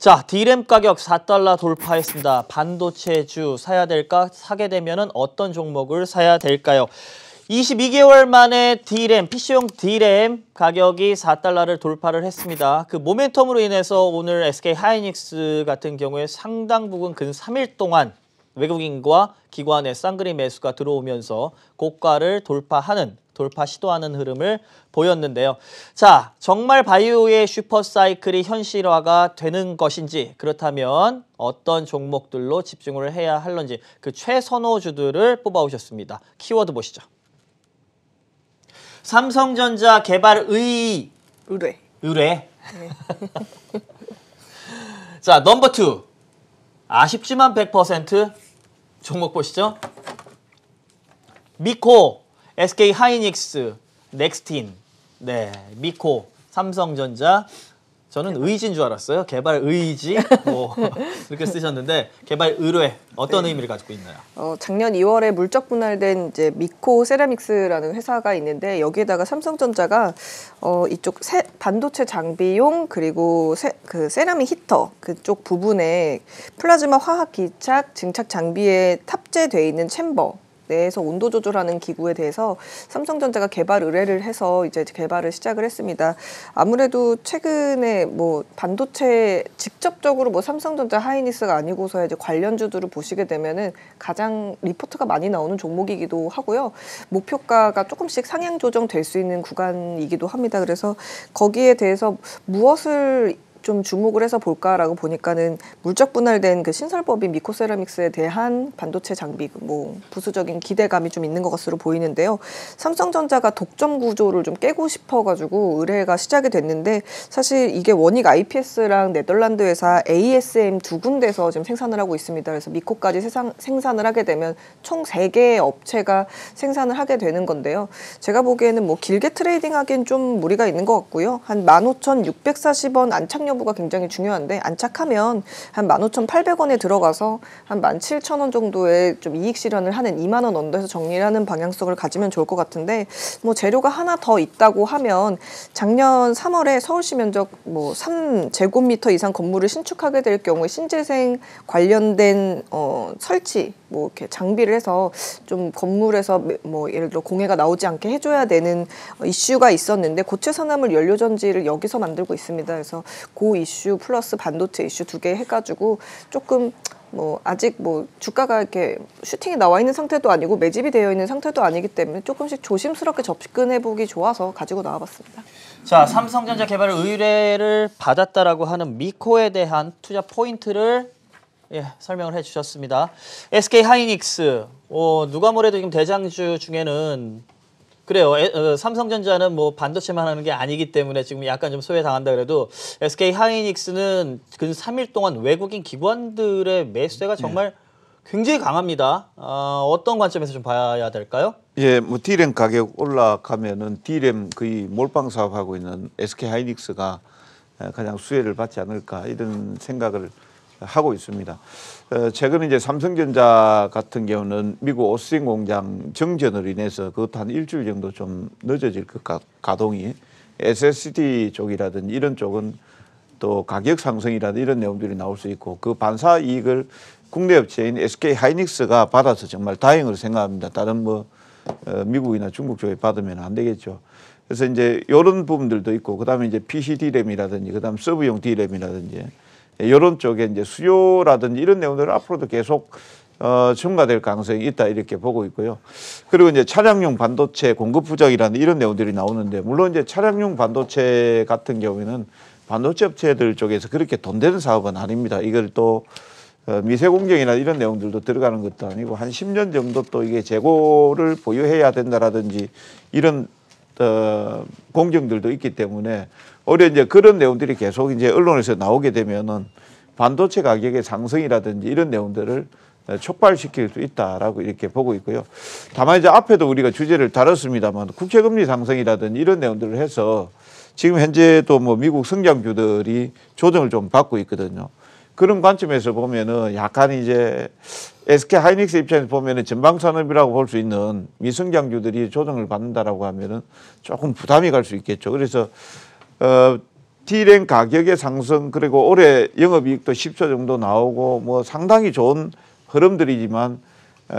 자, D램 가격 4달러 돌파했습니다. 반도체주 사야 될까? 사게 되면은 어떤 종목을 사야 될까요? 22개월 만에 D램, PC용 D램 가격이 4달러를 돌파를 했습니다. 그 모멘텀으로 인해서 오늘 SK 하이닉스 같은 경우에 상당 부분 근 3일 동안 외국인과 기관의 쌍그리 매수가 들어오면서 고가를 돌파 시도하는 흐름을 보였는데요. 자, 정말 바이오의 슈퍼사이클이 현실화가 되는 것인지, 그렇다면 어떤 종목들로 집중을 해야 할런지 그 최선호주들을 뽑아오셨습니다. 키워드 보시죠. 삼성전자 개발 의뢰. 네. 자, 넘버 2. 아쉽지만 100% 종목 보시죠. 미코, SK 하이닉스, 넥스틴. 네, 미코, 삼성전자. 저는 의지인 줄 알았어요. 개발 의지 뭐 이렇게 쓰셨는데 개발 의뢰 어떤 의미를 가지고 있나요? 작년 2월에 물적 분할된 이제 미코 세라믹스라는 회사가 있는데 여기에다가 삼성전자가 이쪽 반도체 장비용 그리고 그 세라믹 히터 그쪽 부분에 플라즈마 화학 기착 증착 장비에 탑재되어 있는 챔버 내에서 온도 조절하는 기구에 대해서 삼성전자가 개발 의뢰를 해서 이제 개발을 시작을 했습니다. 아무래도 최근에 뭐 반도체 직접적으로 뭐 삼성전자 하이닉스가 아니고서 이제 관련주들을 보시게 되면은 가장 리포트가 많이 나오는 종목이기도 하고요. 목표가가 조금씩 상향 조정될 수 있는 구간이기도 합니다. 그래서 거기에 대해서 무엇을 좀 주목을 해서 볼까라고 보니까는 물적 분할된 그 신설법인 미코세라믹스에 대한 반도체 장비 뭐 부수적인 기대감이 좀 있는 것으로 보이는데요. 삼성전자가 독점 구조를 좀 깨고 싶어가지고 의뢰가 시작이 됐는데 사실 이게 원익 IPS랑 네덜란드 회사 ASM 두 군데서 지금 생산을 하고 있습니다. 그래서 미코까지 생산을 하게 되면 총 3개의 업체가 생산을 하게 되는 건데요. 제가 보기에는 뭐 길게 트레이딩하기엔 좀 무리가 있는 것 같고요. 한 15,640원 안착 여부가 굉장히 중요한데 안착하면 한 15,800원에 들어가서 한 17,000원 정도의 좀 이익 실현을 하는 2만 원 언더에서 정리를 하는 방향성을 가지면 좋을 것 같은데 뭐 재료가 하나 더 있다고 하면 작년 3월에 서울시 면적 뭐 3제곱미터 이상 건물을 신축하게 될 경우에 신재생 관련된 설치 뭐 이렇게 장비를 해서 좀 건물에서 뭐 예를 들어 공해가 나오지 않게 해줘야 되는 이슈가 있었는데 고체 산화물 연료 전지를 여기서 만들고 있습니다. 그래서 그 이슈 플러스 반도체 이슈 2개 해가지고 조금 뭐 아직 뭐 주가가 이렇게 슈팅이 나와 있는 상태도 아니고 매집이 되어 있는 상태도 아니기 때문에 조금씩 조심스럽게 접근해보기 좋아서 가지고 나와봤습니다. 자, 삼성전자 개발 의뢰를 받았다라고 하는 미코에 대한 투자 포인트를 설명을 해주셨습니다. SK 하이닉스, 누가 뭐래도 지금 대장주 중에는 그래요. 삼성전자는 뭐 반도체만 하는 게 아니기 때문에 지금 약간 좀 소외당한다 그래도 SK 하이닉스는 근 3일 동안 외국인 기관들의 매수세가 정말 굉장히 강합니다. 어떤 관점에서 좀 봐야 될까요? 예, 뭐 D램 가격 올라가면은 D램 거의 몰빵 사업하고 있는 SK 하이닉스가 가장 수혜를 받지 않을까 이런 생각을 하고 있습니다. 최근에 이제 삼성전자 같은 경우는 미국 오스틴 공장 정전으로 인해서 그것도 한 일주일 정도 좀 늦어질 것 가동이 SSD 쪽이라든지 이런 쪽은 또 가격 상승이라든지 이런 내용들이 나올 수 있고 그 반사 이익을 국내 업체인 SK 하이닉스가 받아서 정말 다행으로 생각합니다. 다른 뭐 미국이나 중국 쪽에 받으면 안 되겠죠. 그래서 이제 이런 부분들도 있고 그다음에 이제 PC D램이라든지 그다음 서브용 D램이라든지 이런 쪽에 이제 수요라든지 이런 내용들은 앞으로도 계속 증가될 가능성이 있다 이렇게 보고 있고요. 그리고 이제 차량용 반도체 공급 부족이라는 이런 내용들이 나오는데 물론 이제 차량용 반도체 같은 경우에는 반도체 업체들 쪽에서 그렇게 돈 되는 사업은 아닙니다. 이걸 또 미세 공정이나 이런 내용들도 들어가는 것도 아니고 한 10년 정도 또 이게 재고를 보유해야 된다라든지 이런 공정들도 있기 때문에 올해 이제 그런 내용들이 계속 이제 언론에서 나오게 되면은 반도체 가격의 상승이라든지 이런 내용들을 촉발시킬 수 있다라고 이렇게 보고 있고요. 다만 이제 앞에도 우리가 주제를 다뤘습니다만 국채금리 상승이라든지 이런 내용들을 해서 지금 현재도 뭐 미국 성장주들이 조정을 좀 받고 있거든요. 그런 관점에서 보면은 약간 이제 SK 하이닉스 입장에서 보면은 전방산업이라고 볼 수 있는 미성장주들이 조정을 받는다라고 하면은 조금 부담이 갈 수 있겠죠. 그래서 D램 가격의 상승 그리고 올해 영업이익도 10조 정도 나오고 뭐 상당히 좋은 흐름들이지만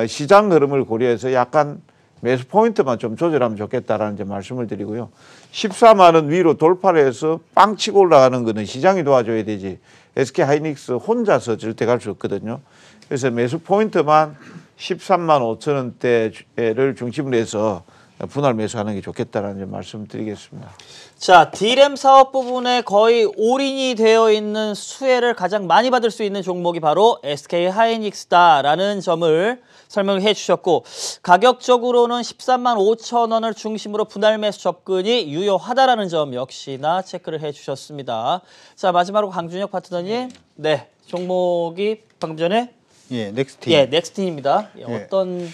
시장 흐름을 고려해서 약간 매수 포인트만 좀 조절하면 좋겠다라는 이제 말씀을 드리고요. 14만 원 위로 돌파를 해서 빵 치고 올라가는 거는 시장이 도와줘야 되지 SK 하이닉스 혼자서 절대 갈 수 없거든요. 그래서 매수 포인트만 13만 5천 원대를 중심으로 해서 분할 매수하는 게 좋겠다라는 말씀 드리겠습니다. 자, D램 사업 부분에 거의 올인이 되어 있는 수혜를 가장 많이 받을 수 있는 종목이 바로 SK 하이닉스다라는 점을 설명을 해주셨고, 가격적으로는 13만 5천 원을 중심으로 분할 매수 접근이 유효하다라는 점 역시나 체크를 해주셨습니다. 자, 마지막으로 강준혁 파트너님, 네, 종목이 방금 전에 넥스틴. 넥스틴입니다. 어떤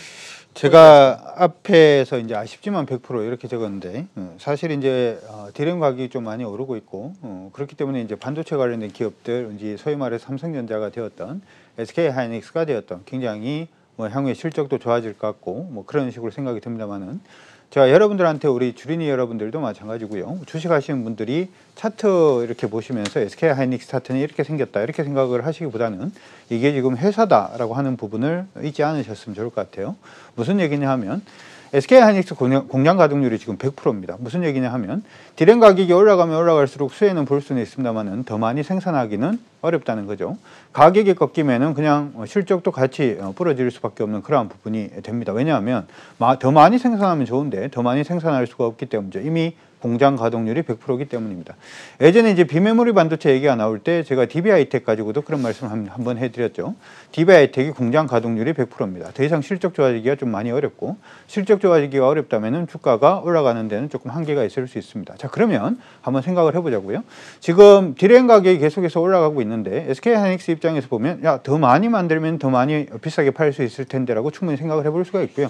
제가 앞에서 이제 아쉽지만 100% 이렇게 적었는데 사실 이제 D램 가격이 좀 많이 오르고 있고 그렇기 때문에 이제 반도체 관련된 기업들 이제 소위 말해서 삼성전자가 되었던 SK 하이닉스가 되었던 굉장히 뭐 향후에 실적도 좋아질 것 같고 뭐 그런 식으로 생각이 듭니다만은 제가 여러분들한테 우리 주린이 여러분들도 마찬가지고요. 주식하시는 분들이 차트 이렇게 보시면서 SK 하이닉스 차트는 이렇게 생겼다 이렇게 생각을 하시기보다는 이게 지금 회사다라고 하는 부분을 잊지 않으셨으면 좋을 것 같아요. 무슨 얘기냐 하면 SK 하이닉스 공장 가동률이 지금 100%입니다. 무슨 얘기냐 하면 D램 가격이 올라가면 올라갈수록 수혜는 볼 수는 있습니다만은 더 많이 생산하기는 어렵다는 거죠. 가격이 꺾이면은 그냥 실적도 같이 부러질 수밖에 없는 그러한 부분이 됩니다. 왜냐하면 더 많이 생산하면 좋은데 더 많이 생산할 수가 없기 때문이죠. 이미 공장 가동률이 100%이기 때문입니다. 예전에 이제 비메모리 반도체 얘기가 나올 때 제가 DB하이텍 가지고도 그런 말씀을 한번 해드렸죠. DB하이텍이 공장 가동률이 100%입니다. 더 이상 실적 좋아지기가 좀 많이 어렵고 실적 좋아지기가 어렵다면은 주가가 올라가는 데는 조금 한계가 있을 수 있습니다. 자, 그러면 한번 생각을 해보자고요. 지금 D램 가격이 계속해서 올라가고 있는데 SK 하이닉스 입장에서 보면 야, 더 많이 만들면 더 많이 비싸게 팔 수 있을 텐데라고 충분히 생각을 해볼 수가 있고요.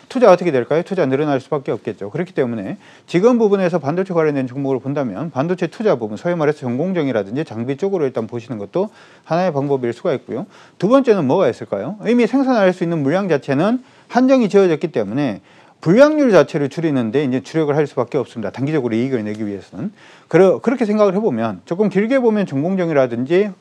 투자 어떻게 될까요? 투자 늘어날 수밖에 없겠죠. 그렇기 때문에 지금 부분에서 반도체 관련된 종목을 본다면 반도체 투자 부분, 소위 말해서 전공정이라든지 장비 쪽으로 일단 보시는 것도 하나의 방법일 수가 있고요. 두 번째는 뭐가 있을까요? 이미 생산할 수 있는 물량 자체는 한정이 지어졌기 때문에 불량률 자체를 줄이는데 이제 주력을 할 수밖에 없습니다. 단기적으로 이익을 내기 위해서는. 그렇게 생각을 해보면 조금 길게 보면 전공정이라든지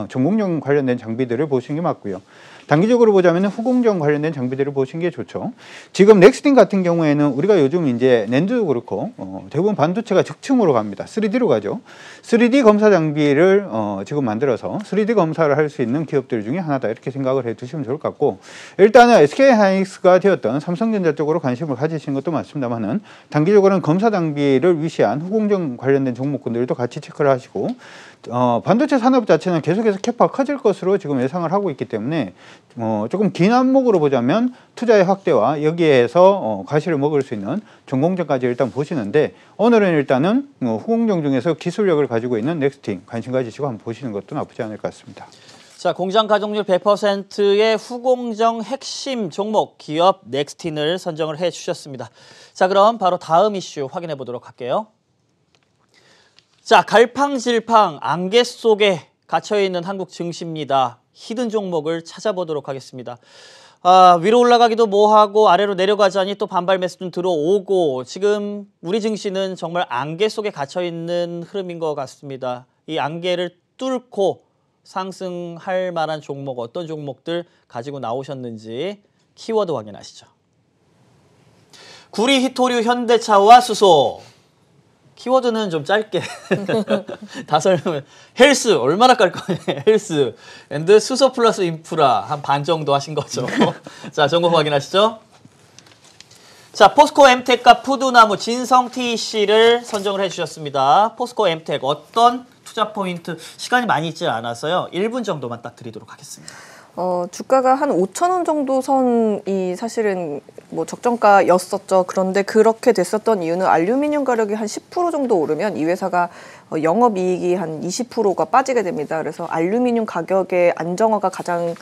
전공정 관련된 장비들을 보시는 게 맞고요. 단기적으로 보자면 후공정 관련된 장비들을 보시는 게 좋죠. 지금 넥스틴 같은 경우에는 우리가 요즘 이제 낸드도 그렇고 대부분 반도체가 적층으로 갑니다. 3D로 가죠. 3D 검사 장비를 지금 만들어서 3D 검사를 할 수 있는 기업들 중에 하나다 이렇게 생각을 해두시면 좋을 것 같고 일단은 SK 하이닉스가 되었던 삼성전자 쪽으로 관심을 가지시는 것도 맞습니다만은 단기적으로는 검사 장비를 위시한 후공정 관련된 종목군들도 같이 체크를 하시고 반도체 산업 자체는 계속해서 캐파가 커질 것으로 지금 예상을 하고 있기 때문에 조금 긴 안목으로 보자면 투자의 확대와 여기에서 가시를 먹을 수 있는 전공정까지 일단 보시는데 오늘은 일단은 후공정 중에서 기술력을 가지고 있는 넥스틴 관심 가지시고 한번 보시는 것도 나쁘지 않을 것 같습니다. 자, 공장 가동률 100%의 후공정 핵심 종목 기업 넥스틴을 선정을 해주셨습니다. 자, 그럼 바로 다음 이슈 확인해 보도록 할게요. 자, 갈팡질팡 안개 속에 갇혀있는 한국 증시입니다. 히든 종목을 찾아보도록 하겠습니다. 위로 올라가기도 뭐하고 아래로 내려가자니 또 반발 매수는 들어오고 지금 우리 증시는 정말 안개 속에 갇혀있는 흐름인 것 같습니다. 이 안개를 뚫고 상승할 만한 종목 어떤 종목들 가지고 나오셨는지 키워드 확인하시죠. 구리, 히토류, 현대차와 수소. 키워드는 좀 짧게 다 설명해. 헬스 얼마나 깔 거냐. 헬스 앤드 수소 플러스 인프라 한 반 정도 하신 거죠. 자, 종목 확인하시죠. 자, 포스코 엠텍과 푸드나무 진성 TEC를 선정을 해주셨습니다. 포스코 엠텍 어떤 투자 포인트 시간이 많이 있지 않아서요. 1분 정도만 딱 드리도록 하겠습니다. 주가가 한 5,000원 정도 선이 사실은 뭐 적정가였었죠. 그런데 그렇게 됐었던 이유는 알루미늄 가격이 한 10% 정도 오르면 이 회사가 영업이익이 한 20%가 빠지게 됩니다. 그래서 알루미늄 가격의 안정화가 가장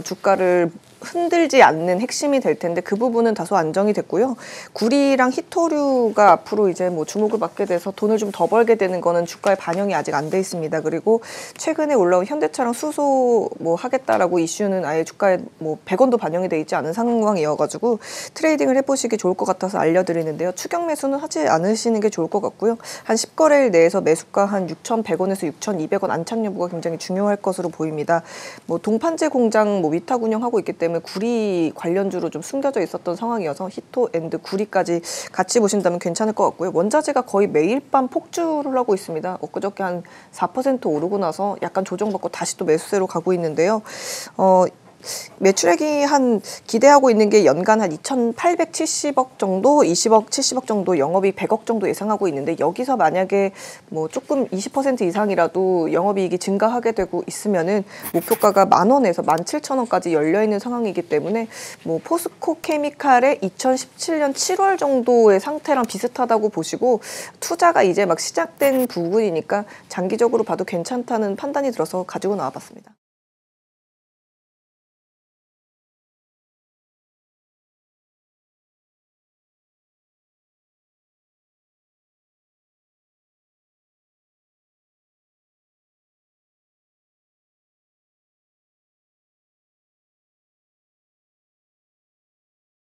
주가를 흔들지 않는 핵심이 될 텐데 그 부분은 다소 안정이 됐고요. 구리랑 히토류가 앞으로 이제 뭐 주목을 받게 돼서 돈을 좀 더 벌게 되는 거는 주가에 반영이 아직 안 돼 있습니다. 그리고 최근에 올라온 현대차랑 수소 뭐 하겠다라고 이슈는 아예 주가에 뭐 100원도 반영이 돼 있지 않은 상황이어가지고 트레이딩을 해보시기 좋을 것 같아서 알려드리는데요. 추격 매수는 하지 않으시는 게 좋을 것 같고요. 한 10거래일 내에서 매수가 한 6,100원에서 6,200원 안착 여부가 굉장히 중요할 것으로 보입니다. 뭐 동판재 공장 뭐 위탁 운영하고 있기 때문에 구리 관련주로 좀 숨겨져 있었던 상황이어서 히토앤드 구리까지 같이 보신다면 괜찮을 것 같고요. 원자재가 거의 매일 밤 폭주를 하고 있습니다. 엊그저께 한 4% 오르고 나서 약간 조정받고 다시 또 매수세로 가고 있는데요. 매출액이 한 기대하고 있는 게 연간 한 2,870억 정도, 20억, 70억 정도, 영업이익 100억 정도 예상하고 있는데 여기서 만약에 뭐 조금 20% 이상이라도 영업이익이 증가하게 되고 있으면은 목표가가 10,000원에서 17,000원까지 열려 있는 상황이기 때문에 뭐 포스코 케미칼의 2017년 7월 정도의 상태랑 비슷하다고 보시고 투자가 이제 막 시작된 부분이니까 장기적으로 봐도 괜찮다는 판단이 들어서 가지고 나와봤습니다.